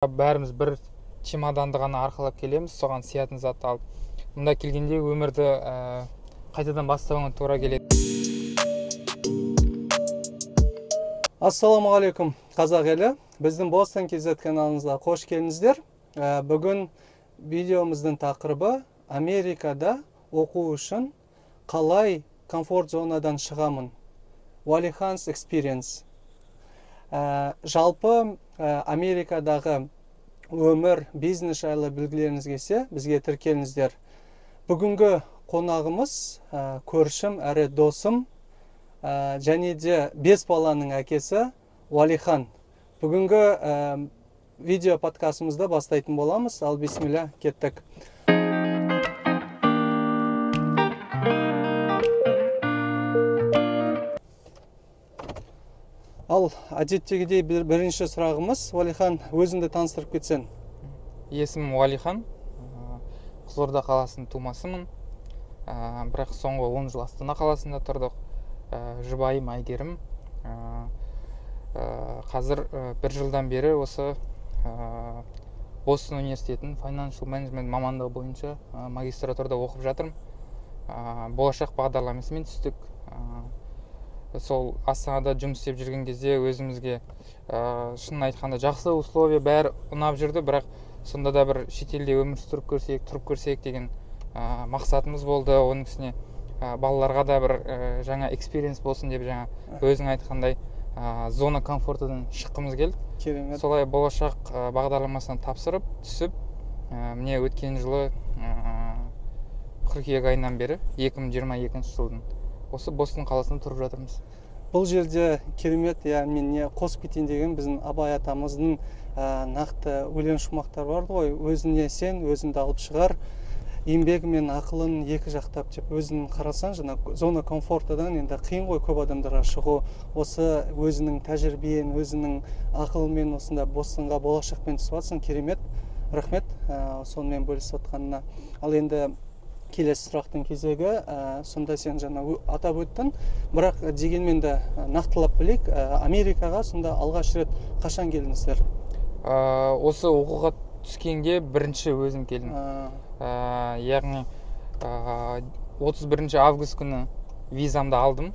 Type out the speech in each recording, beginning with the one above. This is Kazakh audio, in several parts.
Бәріміз бір чемоданды ғана арқалап келеміз, соған сиятын затты алып. Мұнда келгенде өмірді қайтадан бастауыңа тура келеді. Ассаламағалейкум, қазақ елі. Біздің Бостон KZ каналымызға қош келдіңіздер. Бүгін видеомыздың тақырыбы Америкада оқу үшін қалай комфорт зонадан шығамын. Уалиханс Experience. Жалпы Америкадағы өмір, бизнес жайлы білгілеріңіз келсе, бізге тіркеліңіздер. Бүгінгі қонағымыз көршім әрі досым, және де 5 баланың әкесі Уалихан. Бүгінгі видео подкастымызды бастайтын боламыз. Ал бисмилля, кеттік. Ал әдеттегідей бірінші сұрағымыз, Уалихан, өзіңді таныстырып кетсең. Есімім Уалихан, Қызылорда қаласының тумасымын. Бірақ соңғы 10 жыл Астана қаласында тұрдық. Жұбайым Айгерім. Қазір 1 жылдан бері осы Бостон университетінің Financial Management мамандығы бойынша магистратурада оқып жатырмын. Болашақ бағдарламасымен түстік. Сол Астанада жұмыс істеп жүрген кезде өзімізге шынын айтқанда жақсы условия бәрі ұнап жүрді, бірақ сонда да бір шетелде өмір тұрып көрсек деген мақсатымыз болды. Оның үстіне балаларға да бір жаңа экспириенс болсын деп, жаңа өзің айтқандай зона комфортадан шыққымыз келді. Керемет. Солай болашақ бағдарламасына тапсырып түсіп, міне өткен жылы қыркүйек айынан бері 2022 жылдың осы Бостон қаласында тұрып жатырмыз. Бұл жерде керемет, мен не қосып кетейін деген, біздің Абай атамыздың нақты өлең шумақтар барды ғой. Өзіне сен, өзіңді алып шығар, еңбегі мен ақылын екі жақтап деп. Өзің қарасаң, жаңа зона комфортадан енді қиын ғой көп адамдарға шығу. Осы өзінің тәжірибен, өзінің ақылымен осында Бостонға болашақпен түсіп жатсың. Керемет. Рахмет сонымен бөлісіп жатқанына. Ал енді келесі сұрақтың кезегі, сонда сен жаңа атап өттің, бірақ дегенмен де нақтылап білейік, Америкаға сонда алғаш рет қашан келдіңіздер? Осы оқуға түскенде бірінші өзім келдім. Яғни 31 август күні визамды алдым.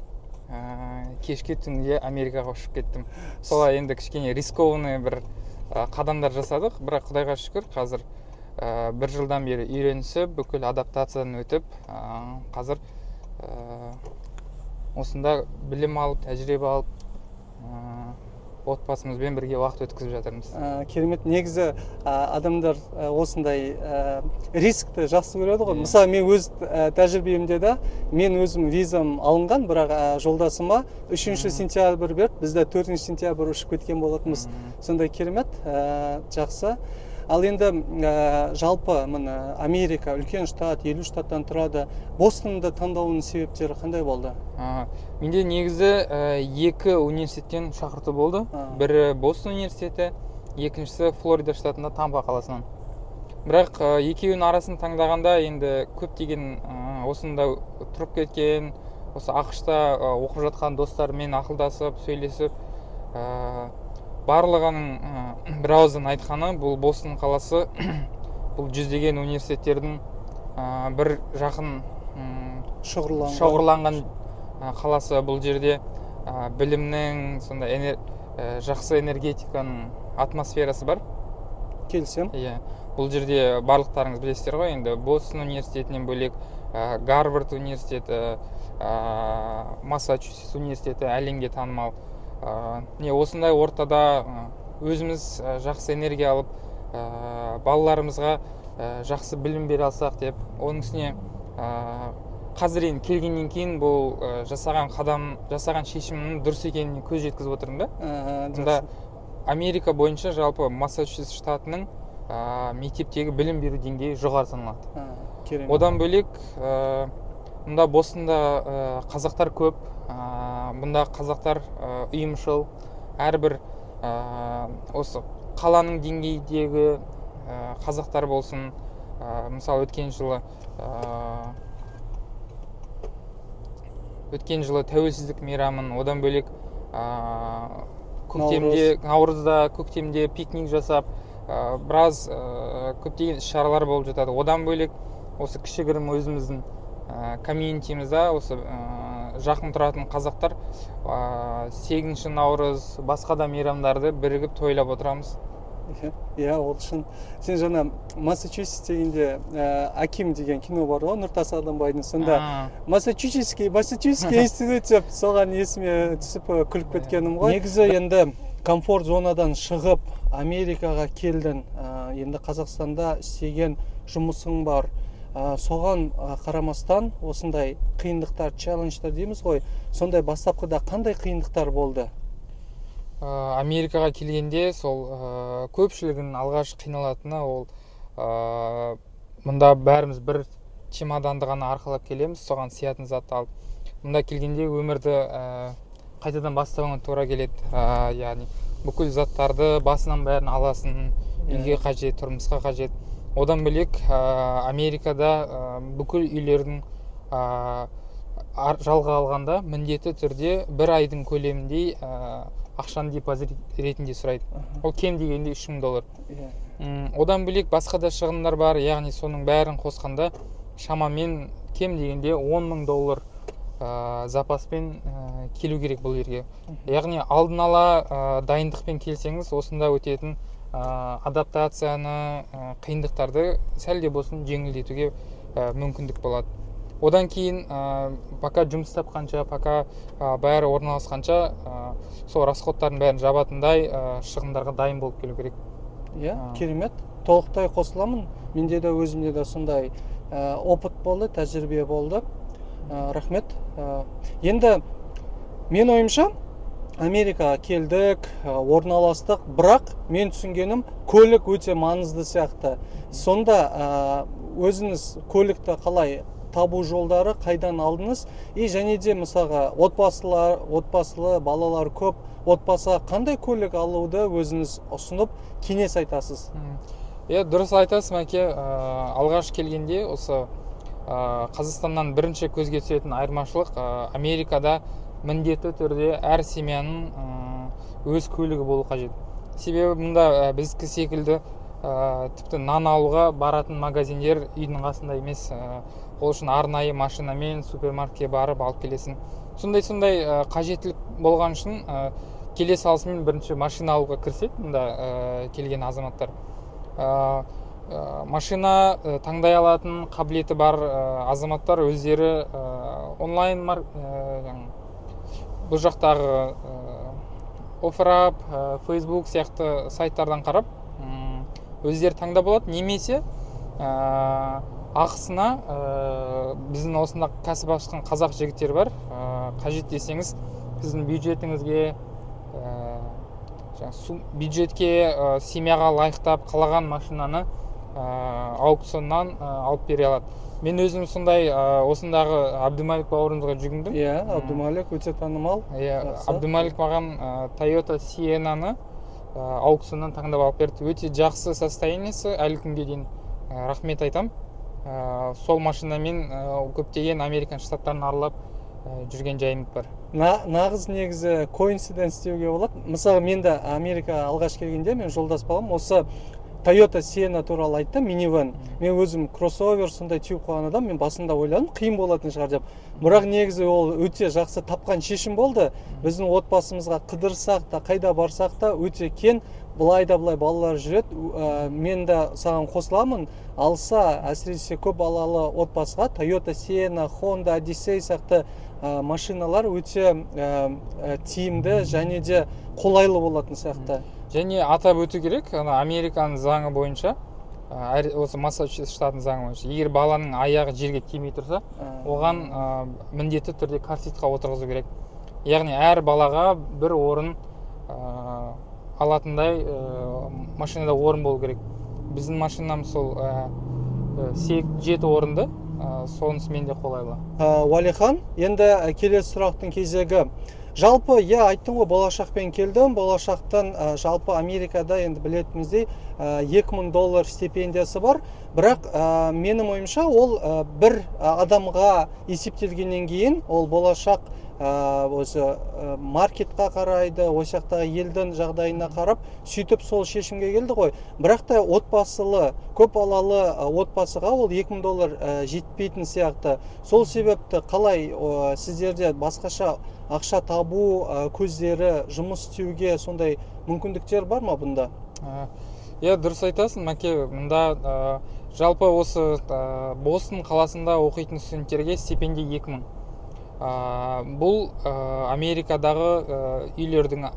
Кешке түнде Америкаға ұшып кеттім. Солай енді кішкене рискованный бір қадамдар жасадық, бірақ Құдайға шүкір, қазір 1 жылдан бері үйренісіп, бүкіл адаптациядан өтіп, қазір осында білім алып, тәжірибе алып, отбасымызбен бірге уақыт өткізіп жатырмыз. Керемет. Негізі адамдар осындай рискті жақсы көреді ғой. Мысалы, мен өз тәжірибемде де, мен өзім визам алынған, бірақ жолдасыма 3 сентябрь беріп, бізде 4 сентябрь ұшып кеткен болатынбыз. Сондай керемет, жақсы. Ал енді жалпы Америка үлкен штат, 50 штаттан тұрады. Бостонды таңдауының себептері қандай болды? Менде негізі 2 университеттен шақырту болды. Бірі Бостон университеті, екіншісі Флорида штатында Тампа қаласынан. Бірақ екеуінің арасын таңдағанда енді көптеген осында тұрып кеткен, осы ақш-та оқып жатқан достармен ақылдасып, сөйлесіп, барлығының бір ауыздан айтқаны, бұл Бостон қаласы, бұл жүздеген университеттердің бір жақын шоғырланған қаласы. Бұл жерде білімнің, сонда жақсы энергетиканың атмосферасы бар. Келсем. Бұл жерде барлықтарыңыз білесіздер ғой, енді Бостон университетінен бөлек Гарвард университеті, Массачусетс университеті әлемге танымал. Осындай ортада өзіміз жақсы энергия алып, балаларымызға жақсы білім бере алсақ деп, оның үстіне қазір енді келгеннен кейін бұл жасаған шешімнің дұрыс екеніне көз жеткізіп отырмын да. Америка бойынша жалпы Массачусетс штатының мектептегі білім беру деңгейі жоғары саналады. Одан бөлек, мұнда Бостонда қазақтар көп. Бұнда қазақтар ұйымшыл, әрбір осы қаланың деңгейдегі қазақтар болсын. Мысалы, өткен жылы тәуелсіздік мейрамын, одан бөлек көктемде, наурызда көктемде пикник жасап, біраз көптеген іс-шаралар болып жатады. Одан бөлек осы кішігірім өзіміздің комьюнитимізде осы жақын тұратын қазақтар 8 наурыз басқа да мейрамдарды бірігіп тойлап отырамыз. Иә, ол үшін сен жаңа Массачусетс дегенде Аким деген кино бар ғой, Нұртас Адамбайдың, сонда Массачусетский институт деп соған есіме түсіп күліп кеткенім ғой. Негізі енді комфорт зонадан шығып Америкаға келдің, енді Қазақстанда істеген жұмысың бар. Соған қарамастан осындай қиындықтар, челлендждер дейміз ғой, сондай бастапқыда қандай қиындықтар болды? Америкаға келгенде сол көпшілігін алғаш қиналатыны ол мұнда бәріміз бір чемоданды ғана арқалап келеміз, соған сиятын затты алып. Мұнда келгенде өмірді қайтадан бастауыңа тура келеді. Яғни бүкіл заттарды басынан бәрін аласың, үйге қажет, тұрмысқа қажет. Одан бөлек Америкада бүкіл үйлердің жалға алғанда міндетті түрде бір айдың көлеміндей ақшаны депозит ретінде сұрайды. Ол кем дегенде $3000. Одан бөлек басқа да шығындар бар, яғни соның бәрін қосқанда шамамен кем дегенде $10,000 запаспен келу керек бұл жерге. Яғни алдын ала дайындықпен келсеңіз, осында өтетін адаптацияны, қиындықтарды сәл де болсын жеңілдетуге мүмкіндік болады. Одан кейін пока жұмыс тапқанша, пока бәрі орналасқанша сол расходтардың бәрін жабатындай шығындарға дайын болып келу керек. Иә, керемет. Толықтай қосыламын. Менде де өзімде де сондай опыт болды, тәжірибе болды. Рахмет. Енді мен ойымша Америкаға келдік, орналастық, бірақ мен түсінгенім көлік өте маңызды сияқты. Сонда өзіңіз көлікті қалай табу жолдары қайдан алдыңыз? Және де мысалға отбасылы балалар көп отбасыға қандай көлік алуды өзіңіз ұсынып кеңес айтасыз? Дұрыс айтасыз, Мәке. Алғаш келгенде осы Қазақстаннан бірінші көзге түсетін айырмашылық Америкада міндетті түрде әр семьяның өз көлігі болу қажет. Себебі мұнда біздікі секілді тіпті нан алуға баратын магазиндер үйдің қасында емес. Ол үшін арнайы машинамен супермаркетке барып алып келесің. Сондай қажеттілік болған үшін келе салысымен бірінші машина алуға кіріседі мұнда келген азаматтар. Машина таңдай алатын қабілеті бар азаматтар өздері онлайн бұл жақтағы OfferUp, Facebook сияқты сайттардан қарап өздері таңдап алады, немесе ақысына біздің осында кәсіп ашқан қазақ жігіттер бар. Қажет десеңіз, сіздің бюджетке семьяға лайықтап қалаған машинаны аукционнан алып бере алады. Мен өзім сондай осындағы Абдымалик бауырымызға жүгіндім. Иә, Абдымалик өте танымал. Абдымалик маған Toyota Sienna'ны аукционнан таңдап алып берді. Өте жақсы состояниесі, әлі күнге дейін рахмет айтам. Сол машинамен көптеген Американ штаттарын аралап жүрген жайым бар. Нағыз негізі коинциденс деуге болады. Мысалы, мен де Америкаға алғаш келгенде мен жолдас балам осы Toyota Sienna туралы айтты, минивэн. Мен өзім кроссовер сондай теуіп қойған адам, мен басында ойладым, қиын болатын шығар деп. Бірақ негізі ол өте жақсы тапқан шешім болды. Біздің отбасымызға қыдырсақ та, қайда барсақ та өте кен, былай да былай балалар жүреді. Мен де саған қосыламын. Алса, әсіресе көп балалы отбасыға Toyota Sienna, Honda, Odyssey сияқты машиналар өте тиімді және де қолайлы болатын сияқты. Және атап өту керек, Американың заңы бойынша, осы Массачусетс штатының заңы бойынша, егер баланың аяғы жерге тимей тұрса, оған міндетті түрде карситқа отырғызу керек. Яғни әр балаға бір орын алатындай машинада орын болу керек. Біздің машинамыз сол 7 орынды, сонысымен де қолайлы. Уәлихан, енді келесі сұрақтың кезегі. Жалпы, айттың ғой, болашақпен келдім. Болашақтан жалпы Америкада енді білетініміздей $2000 стипендиясы бар. Бірақ менің ойымша ол бір адамға есептелгеннен кейін ол болашақ осы маркетқа қарайды, осы жақтағы елдің жағдайына қарап сөйтіп сол шешімге келді ғой. Бірақ та отбасылы, көп балалы отбасыға ол $2000 жетпейтін сияқты. Сол себепті қалай сіздерде басқаша ақша табу көздері, жұмыс істеуге сондай мүмкіндіктер бар ма бұнда? Дұрыс айтасың, Мәке. Мұнда жалпы осы Бостон қаласында оқитын студенттерге стипендия 2000. Бұл Америкадағы үйлердің,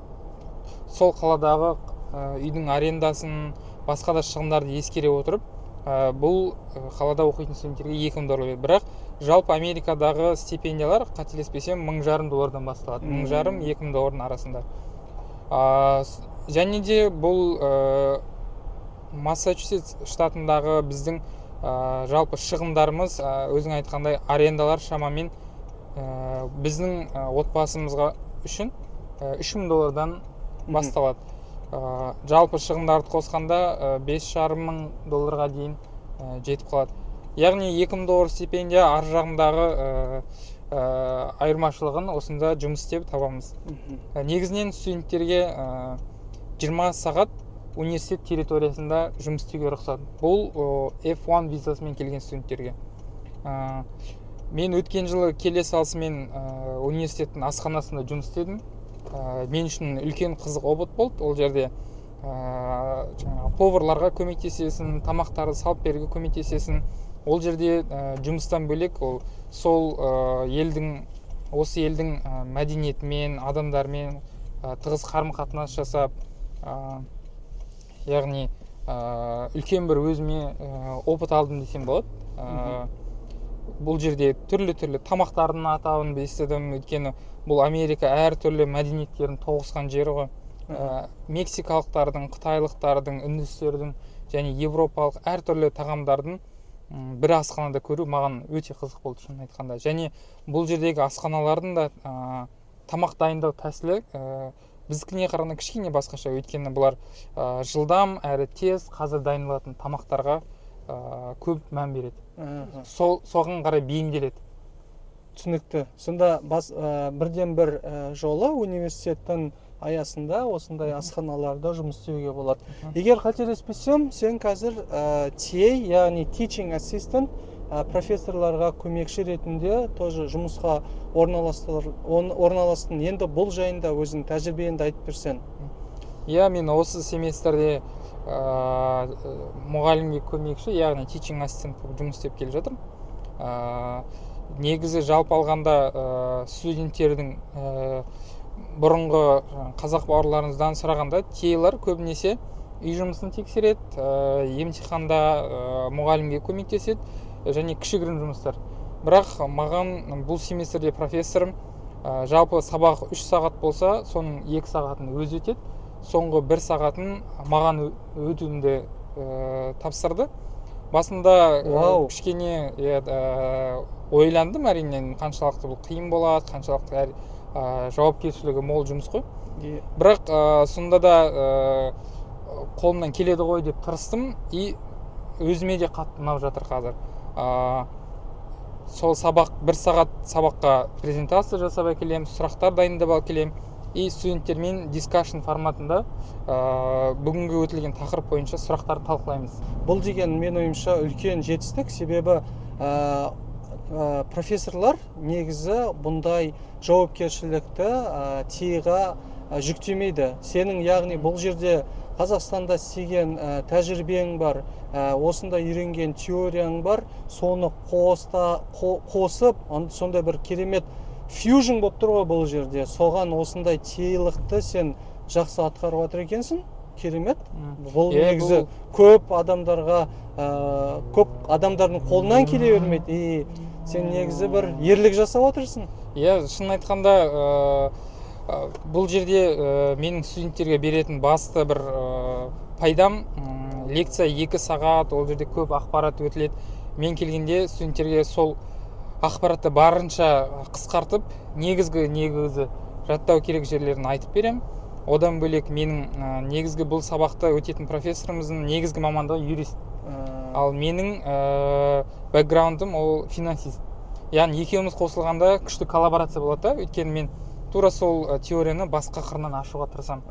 сол қаладағы үйдің арендасын, басқа да шығындарды ескере отырып, бұл қалада оқитын студенттерге $2000. Бірақ жалпы Америкадағы стипендиялар, қателеспесем, $1500 басталады. $1500-2000 арасында. Және де бұл Массачусетс штатындағы біздің жалпы шығындарымыз, өзің айтқандай, арендалар шамамен біздің отбасымызға үшін $3000 басталады. Жалпы шығындарды қосқанда $5500 дейін жетіп қалады. Яғни $2000 стипендия ар жағындағы айырмашылығын осында жұмыс істеп табамыз. Негізінен студенттерге 20 сағат университет территориясында жұмыс істеуге рұқсат. Бұл F1 визасымен келген студенттерге. Мен өткен жылы келе салысымен университеттің асханасында жұмыс істедім. Мен үшін үлкен қызық опыт болды. Ол жерде поварларға көмектесесің, тамақтарды салып беруге көмектесесің. Ол жерде жұмыстан бөлек сол осы елдің мәдениетімен, адамдармен тығыз қарым-қатынас жасап, яғни үлкен бір өзіме опыт алдым десем болады. Бұл жерде түрлі тамақтардың атауын естідім, өйткені бұл Америка әртүрлі мәдениеттерін тоғысқан жері ғой. Мексикалықтардың, қытайлықтардың, үндістердің және европалық әртүрлі тағамдардың бір асханада көру маған өте қызық болды, шынын айтқанда. Және бұл жердегі асханалардың да тамақ дайындау тәсілі біздікіне қарағанда кішкене басқаша, өйткені бұлар жылдам әрі тез қазір дайындалатын тамақтарға көп мән береді. Соған қарай бейімделеді. Түсінікті. Сонда бірден бір жолы университеттің аясында осындай асханаларда жұмыс істеуге болады. Егер қателеспесем, сен қазір TA, яғни Teaching Assistant, профессорларға көмекші ретінде тоже жұмысқа орналастың. Енді бұл жайында өзің тәжірибеңді айтып берсең. Мен осы семестрде мұғалімге көмекші, яғни Teaching Assistant жұмыс істеп келе жатырмын. Негізі жалпы алғанда студенттердің бұрынғы қазақ бауырларымыздан сұрағанда TA-лар көбінесе үй жұмысын тексереді, емтиханда мұғалімге көмектеседі және кішігірім жұмыстар. Бірақ маған бұл семестрде профессорым жалпы сабақ 3 сағат болса, соның 2 сағатын өзі өтеді. Соңғы 1 сағатын маған өтуімді тапсырды. Басында кішкене ойландым, әрине, қаншалықты бұл қиын болады, қаншалықты жауапкершілігі мол жұмыс қой. Бірақ сонда да қолымнан келеді ғой деп тырыстым, и өзіме де қатты ұнап жатыр қазір. Сол 1 сағат сабаққа презентация жасап әкелем, сұрақтар дайындап әкелем, и студенттермен дискашн форматында бүгінгі өтілген тақырып бойынша сұрақтарды талқылаймыз. Бұл деген мен ойымша үлкен жетістік, себебі профессорлар негізі бұндай жауапкершілікті TA-ға жүктемейді. Сенің, яғни бұл жерде Қазақстанда істеген тәжірибең бар, осында үйренген теорияң бар, соны қосып, сондай бір керемет фьюжн болып тұр ғой бұл жерде. Соған осындай TA-лықты сен жақсы атқарып жатыр екенсің. Керемет. Бұл негізі көп адамдардың қолынан келе бермейді. Сен негізі бір ерлік жасап отырсың. Шын айтқанда бұл жерде менің студенттерге беретін басты бір пайдам, лекция 2 сағат, ол жерде көп ақпарат өтіледі. Мен келгенде студенттерге сол ақпаратты барынша қысқартып, негізгі жаттау керек жерлерін айтып берем. Одан бөлек менің негізгі бұл сабақты өтетін профессорымыздың негізгі мамандығы юрист. Ал менің бэкграундым ол финансист. яғни екеуміз қосылғанда күшті коллаборация болады да, өйткені мен тура сол теорияны басқа қырынан ашуға тырысамын.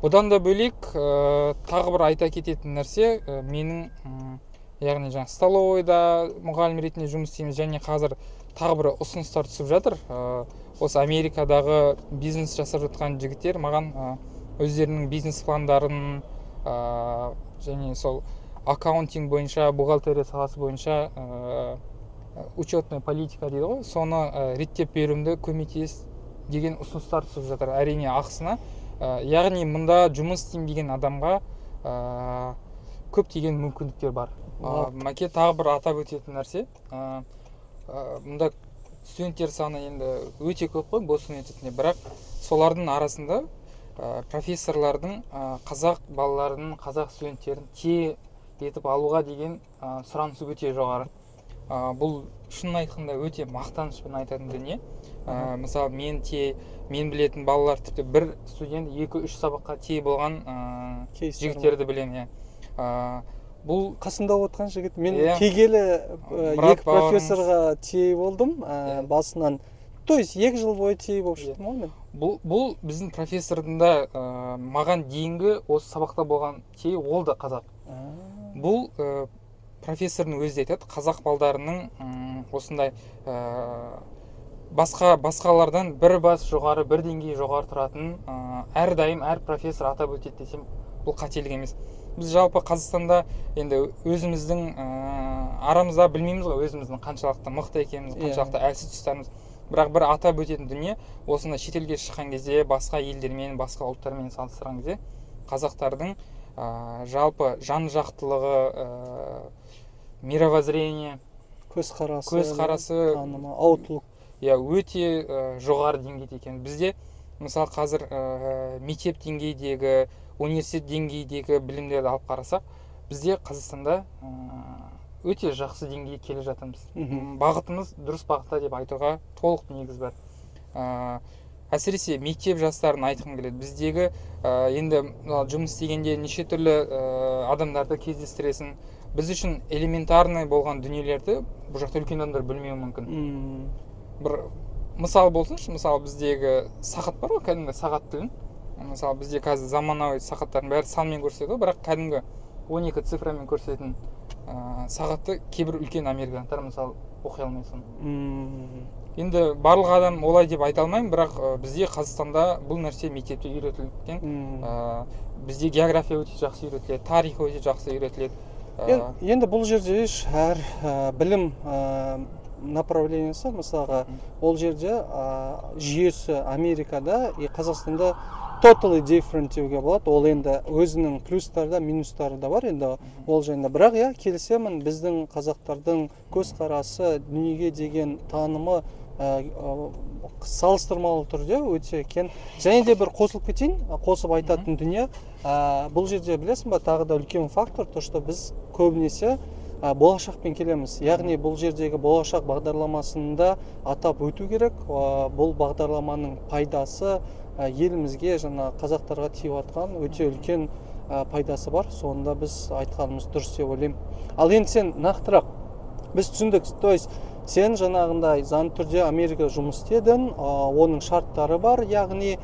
Бұдан да бөлек тағы бір айта кететін нәрсе, менің яғни жаңа столовойда мұғалім ретінде жұмыс істейміз, және қазір тағы бір ұсыныстар түсіп жатыр. Осы Америкадағы бизнес жасап жатқан жігіттер маған өздерінің бизнес пландарын және сол аккаунтинг бойынша, бухгалтерия саласы бойынша учетная политика дейді ғой, соны реттеп беруімді көмектес деген ұсыныстар түсіп жатыр. Әрине ақысына. Яғни мұнда жұмыс істеймін деген адамға көптеген мүмкіндіктер бар. Мәке тағы бір атап өтетін нәрсе, мұнда студенттер саны енді өте көп қой бос университетінде, бірақ солардың арасында профессорлардың қазақ балаларының, қазақ студенттерін те етіп алуға деген сұранысы өте жоғары. Бұл шынын айтқанда өте мақтанышпен айтатын дүние. Мысалы мен білетін балалар тіпті бір студент 2-3 сабаққа те болған жігіттерді білемін. Бұл қасымда отырған жігіт, мен келгелі 2 профессорға те болдым басынан. То есть 2 жыл бойы те болып шықтым ғой мен. Бұл біздің профессордың да маған дейінгі осы сабақта болған те ол да қазақ. Бұл профессордың өзі айтады, қазақ балдарының осындай басқалардан бір бас жоғары, бір деңгей жоғары тұратын әрдайым әр профессор атап өтеді десем, бұл қателік емес. Біз жалпы Қазақстанда енді өзіміздің арамызда білмейміз ғой, өзіміздің қаншалықты мықты екеніміз, қаншалықты әлсіз тұстарымыз. Бірақ бір атап өтетін дүние, осында шетелге шыққан кезде, басқа елдермен, басқа ұлттармен салыстырған кезде, қазақтардың жалпы жан жақтылығы, мировоззрение, көзқарасы, ауытлық өте жоғары деңгейде екен. Бізде мысалы қазір мектеп деңгейдегі, университет деңгейдегі білімдерді алып қарасақ, бізде Қазақстанда өте жақсы деңгейге келе жатырмыз. Бағытымыз дұрыс бағытта деп айтуға толық негіз бар. Әсіресе мектеп жастарын айтқым келеді. Біздегі енді жұмыс істегенде неше түрлі адамдарды кездестіресің. Біз үшін элементарный болған дүниелерді бұл жақта үлкен адамдар білмеуі мүмкін. Бір мысал болсыншы, мысалы біздегі сағат бар ғой, кәдімгі сағат тілін. Мысалы бізде қазір заманауи сағаттардың бәрі санмен көрсетеді, бірақ кәдімгі 12 цифрамен көрсететін сағатты кейбір үлкен американдар мысалы оқи алмай соны. Енді барлық адам олай деп айта алмаймын, бірақ бізде Қазақстанда бұл нәрсе мектепте үйретілген. Бізде география өте жақсы үйретіледі, тарих өте жақсы үйретіледі. Енді бұл жерде әр білім направлениясы, мысалға, ол жерде жүйесі Америкада и Қазақстанда totally different деуге болады. Ол енді өзінің плюстары да, минустары да бар енді ол жайында. Бірақ келісемін, біздің қазақтардың көзқарасы, дүниеге деген танымы салыстырмалы түрде өте кен. Және де бір қосылып кетейін, қосып айтатын дүние, бұл жерде білесің ба, тағы да үлкен фактор, то что біз көбінесе болашақпен келеміз. Яғни бұл жердегі болашақ бағдарламасында атап өту керек. Бұл бағдарламаның пайдасы елімізге, жаңа қазақтарға тиіп атқан өте үлкен пайдасы бар. Сонда біз айтқанымыз дұрыс деп ойлаймын. Ал енді сен нақтырақ біз түсіндік, то есть сен жаңағындай заңды түрде Америка жұмыс істедің, оның шарттары бар, яғни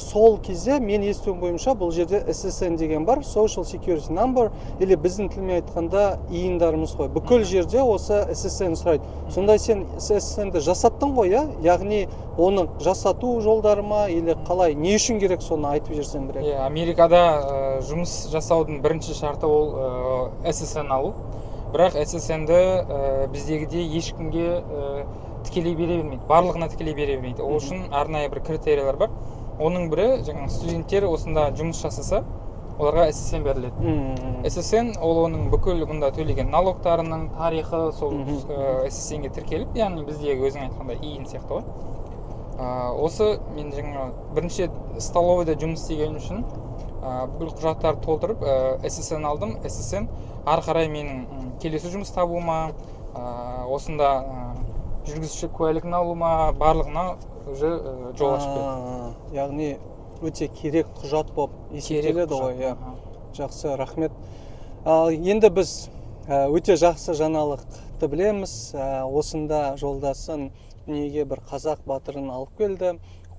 сол кезде мен естуім бойынша бұл жерде SSN деген бар, Social Security Number, или біздің тілмен айтқанда иіндарымыз ғой. Бүкіл жерде осы SSN сұрайды. Сонда сен SSN-ді жасаттың ғой, яғни оны жасату жолдары ма, или қалай, не үшін керек соны айтып жерсен бірек? Америкада жұмыс жасаудың бірінші шарты ол SSN алу. Бірақ SSN-ді біздегіде ешкімге тікелей бере бермейді, барлығына тікелей бере бермейді. Ол үшін арнайы бір критериялар бар. Оның бірі, жаңағы студенттер осында жұмыс жасаса, оларға SSN беріледі. SSN ол оның бүкіл мұнда төлеген налогтарының тарихы сол SSN-ге тіркеліп, яғни біздегі өзің айтқанда иін сияқты ғой. Осы мен жаңа бірінші столовойда жұмыс істеген үшін бүкіл құжаттарды толтырып SSN алдым. SSN ары қарай менің келесі жұмыс табуыма, осында жүргізуші куәлігін алуыма, барлығына уже жол ашып берді. Яғни өте керек құжат болып есептеледі ғой. Жақсы, рахмет. Енді біз өте жақсы жаңалықты білеміз. Осында жолдасын дүниеге бір қазақ батырын алып келді.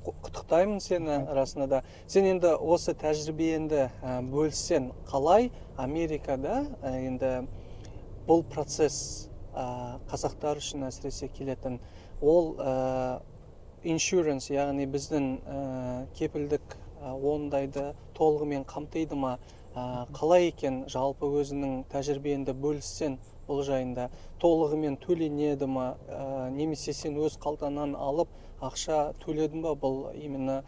Құттықтаймын сені расында да. Сен енді осы тәжірибеңді бөліссең, қалай Америкада енді бұл процесс қазақтар үшін әсіресе келетін, ол insurance, яғни біздің кепілдік ондайды толығымен қамтиды ма? Қалай екен, жалпы өзінің тәжірибеңді бөліссең бұл жайында? Толығымен төленеді ма? Немесе сен өз қалтаңнан алып ақша төледің ба бұл именно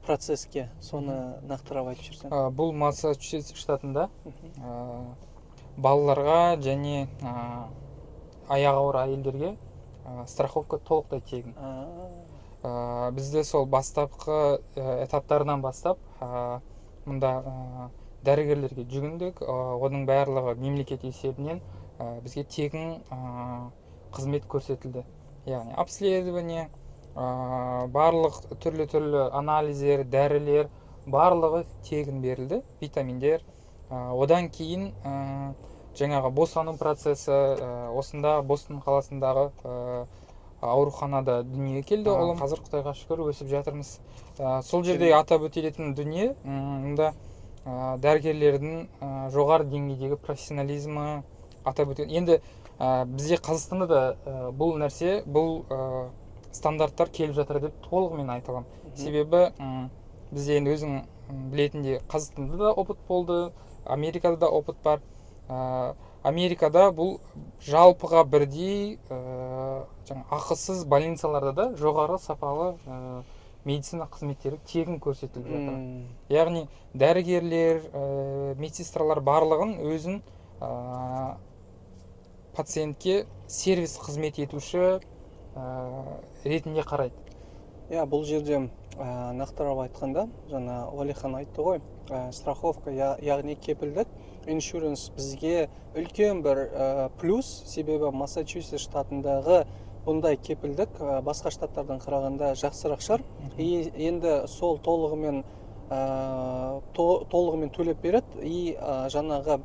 процесске? Соны нақтырап айтып жүрсең. Бұл Массачусетс штатында балаларға және аяғы ауыр әйелдерге страховка толықтай тегін. Бізде сол бастапқы этаптарынан бастап мұнда дәрігерлерге жүгіндік. Оның барлығы мемлекет есебінен бізге тегін қызмет көрсетілді. Яғни обследование, барлық түрлі анализдер, дәрілер барлығы тегін берілді, витаминдер. Одан кейін жаңағы босану процесі осында Бостон қаласындағы ауруханада дүниеге келді. Олым қазір Құдайға шүкір өсіп жатырмыз. Сол жерде атап өтілетін дүние, мұнда дәрігерлердің жоғары деңгейдегі профессионализмі атап өтілетін. Енді бізде Қазақстанда да бұл нәрсе, бұл стандарттар келіп жатыр деп толығымен айта аламын. Себебі бізде енді өзің білетіндей Қазақстанда да опыт болды, Америкада да опыт бар. Америкада бұл жалпыға бірдей ақысыз больницаларда да жоғары сапалы медицина қызметтері тегін көрсетіліп жатыр. Яғни дәрігерлер, медсестралар барлығын өзін пациентке сервис қызмет етуші ретінде қарайды. Бұл жерде нақтырап айтқанда, жаңа Уәлихан айтты ғой, страховка, яғни кепілдік, insurance бізге үлкен бір плюс, себебі Массачусетс штатындағы бұндай кепілдік басқа штаттардан қарағанда жақсырақ шығар. Енді сол толығымен төлеп береді, и жаңағы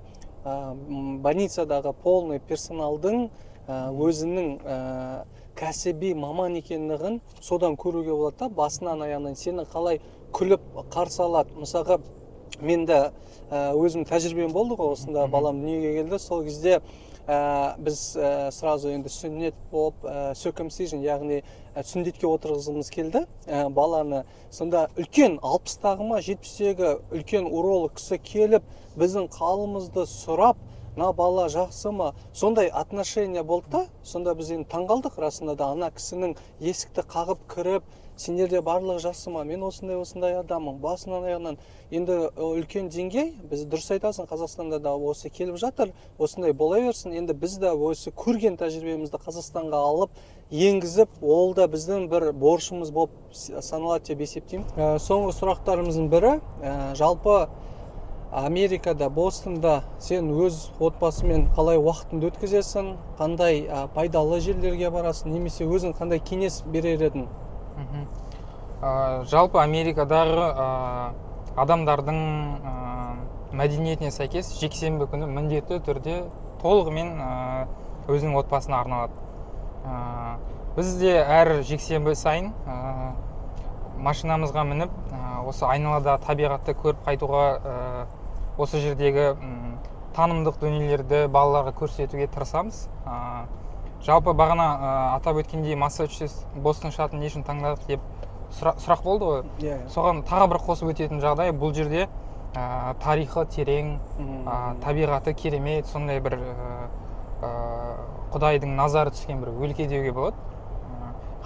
больницадағы полный персоналдың өзінің кәсіби маман екендігін содан көруге болады. Басынан аяғынан сені қалай күліп қарсы алады. Мысалға менде өзім тәжірибем болды ғой, осында балам дүниеге келді. Сол кезде біз сразу енді сүннет болып, circumcision, яғни сүндетке отырғызымыз келді баланы. Сонда үлкен 60-тағы ма 70-тегі үлкен уролог кісі келіп біздің қалымызды сұрап, бала жақсы ма? Сондай отношение болды да, сонда біз енді таңғалдық расында да. Ана кісінің есікті қағып кіріп, сендерде барлығы жақсы ма? Мен осындай адаммын, басынан аяғынан. Енді үлкен деңгей, біз дұрыс айтасың, Қазақстанда да осы келіп жатыр, осындай бола берсін. Енді біз де осы көрген тәжірибемізді Қазақстанға алып, енгізіп, ол да біздің бір борышымыз болып саналады деп есептеймін. Соңғы сұрақтарымыздың бірі, жалпы Америкада, Бостонда сен өз отбасымен қалай уақытыңды өткізесің, қандай пайдалы жерлерге барасың, немесе өзің қандай кеңес берер едің? Жалпы Америкадағы адамдардың мәдениетіне сәйкес жексенбі күні міндетті түрде толығымен өзінің отбасына арналады. Бізде әр жексенбі сайын машинамызға мініп, осы айналада табиғатты көріп қайтуға, осы жердегі танымдық дүниелерді балаларға көрсетуге тырысамыз. Жалпы бағана атап өткендей Массачусетс, Бостон штатын не үшін таңдадық деп сұрақ болды ғой. Соған тағы бір қосып өтетін жағдай, бұл жерде тарихы терең, табиғаты керемет, сондай бір Құдайдың назары түскен бір өлке деуге болады.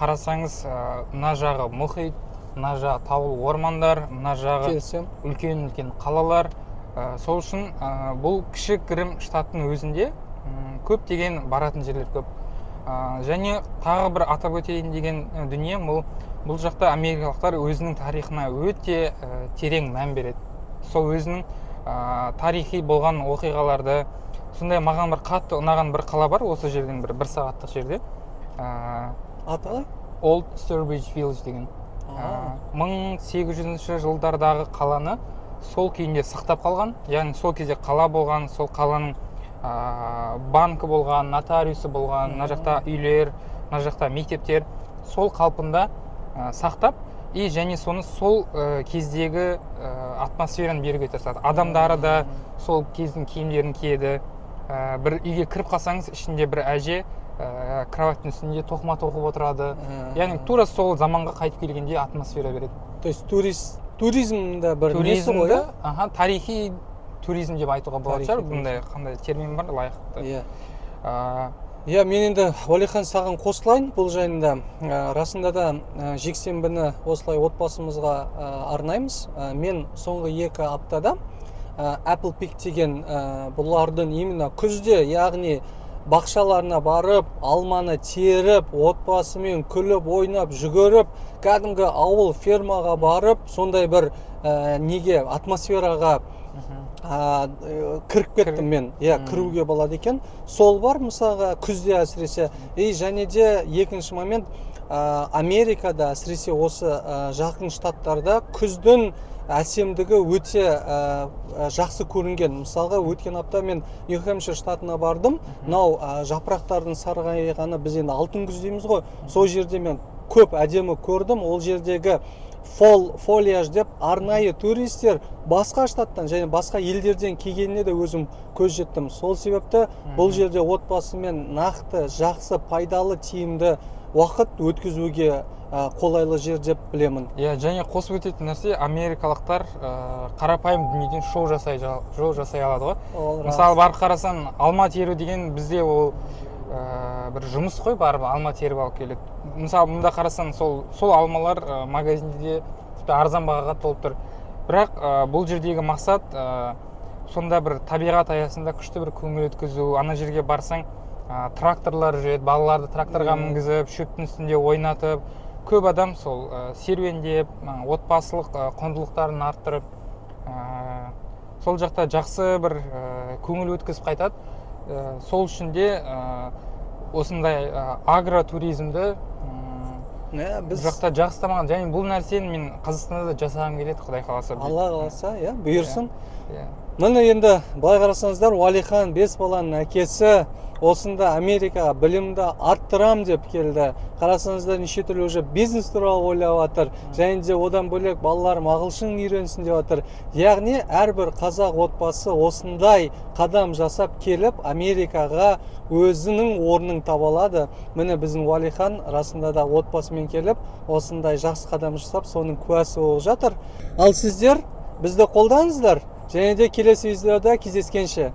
Қарасаңыз, мына жағы мұхит, мына жағы таулы ормандар, мына жағы үлкен қалалар. Сол үшін бұл кішігірім штаттың өзінде көптеген баратын жерлер көп. Және тағы бір атап өтейін деген дүние, бұл жақта америкалықтар өзінің тарихына өте терең мән береді. Сол өзінің тарихи болған оқиғаларды, сондай маған бір қатты ұнаған бір қала бар, осы жерден бір сағаттық жерде. Аты? Old Sturbridge Village деген. 1800 жылдардағы қаланы сол күйінде сақтап қалған. Яғни сол кезде қала болған, сол қаланың банкі болған, нотариусы болған, мына жақта үйлер, мына жақта мектептер, сол қалпында сақтап, и және соны сол кездегі атмосфераны беруге тырысады. Адамдары да сол кездің киімдерін киеді. Бір үйге кіріп қалсаңыз, ішінде бір әже кроваттың үстінде тоқыма тоқып отырады. Яғни тура сол заманға қайтып келгенде атмосфера береді. То есть туризмда бір несі ғой, иә? Тарихи туризм деп айтуға болады шығар. Бұндай қандай термин бар, лайықты. Иә, мен енді Уәлихан саған қосылайын бұл жайында. Расында да жексенбіні осылай отбасымызға арнаймыз. Мен соңғы 2 аптада Apple Pick деген бұлардың именно күзде, яғни бақшаларына барып, алманы теріп, отбасымен күліп, ойнап, жүгіріп, кәдімгі ауыл фермаға барып, сондай бір неге атмосфераға кіріп кеттім мен. Иә, кіруге болады екен. Сол бар мысалға күзде әсіресе. Және де екінші момент, Америкада әсіресе осы жақын штаттарда күздің әсемдігі өте жақсы көрінген. Мысалға өткен апта мен Нью-Хэмпшир штатына бардым. Мынау жапырақтардың сарғайғаны, біз енді алтын күз дейміз ғой. Сол жерде мен көп әдемі көрдім. Ол жердегі фолияж деп арнайы туристер басқа штаттан және басқа елдерден келгеніне де өзім көз жеттім. Сол себепті бұл жерде отбасымен нақты, жақсы, пайдалы, тиімді уақыт өткізуге қолайлы жер деп білемін. Және қосып өтетін нәрсе, америкалықтар қарапайым дүниеден шоу жасай алады ғой. Мысалы, барып қарасаң, алма теру деген бізде ол бір жұмыс қой, барып алма теріп алып келеді. Мысалы, мұнда қарасаң, сол алмалар магазинде арзан бағаға толып тұр. Бірақ бұл жердегі мақсат сонда бір табиғат аясында күшті бір көңіл өткізу. Ана жерге барсаң, тракторлар жүреді, балаларды тракторға мінгізіп, шөптің үстінде ойнатып, көп адам сол серуендеп, отбасылық құндылықтарын арттырып, сол жақта жақсы бір көңіл өткізіп қайтады. Сол үшін де осындай агротуризмді бұл жақта жақсы дамыған. Және бұл нәрсені мен Қазақстанда да жасағым келеді, Құдай қаласа. Алла қаласа, бұйырсын. Міне енді былай қарасаңыздар, Уәлихан 5 баланың әкесі осында Америкаға білімді арттырам деп келді. Қарасаңыздар, неше түрлі уже бизнес туралы ойлап жатыр. Және де одан бөлек балаларым ағылшын үйренсін деп жатыр. Яғни әрбір қазақ отбасы осындай қадам жасап келіп Америкаға өзінің орнын таба алады. Міне біздің Уәлихан расында да отбасымен келіп осындай жақсы қадам жасап, соның куәсі болып жатыр. Ал сіздер бізді қолдаңыздар. Және де келесі видеода кездескенше.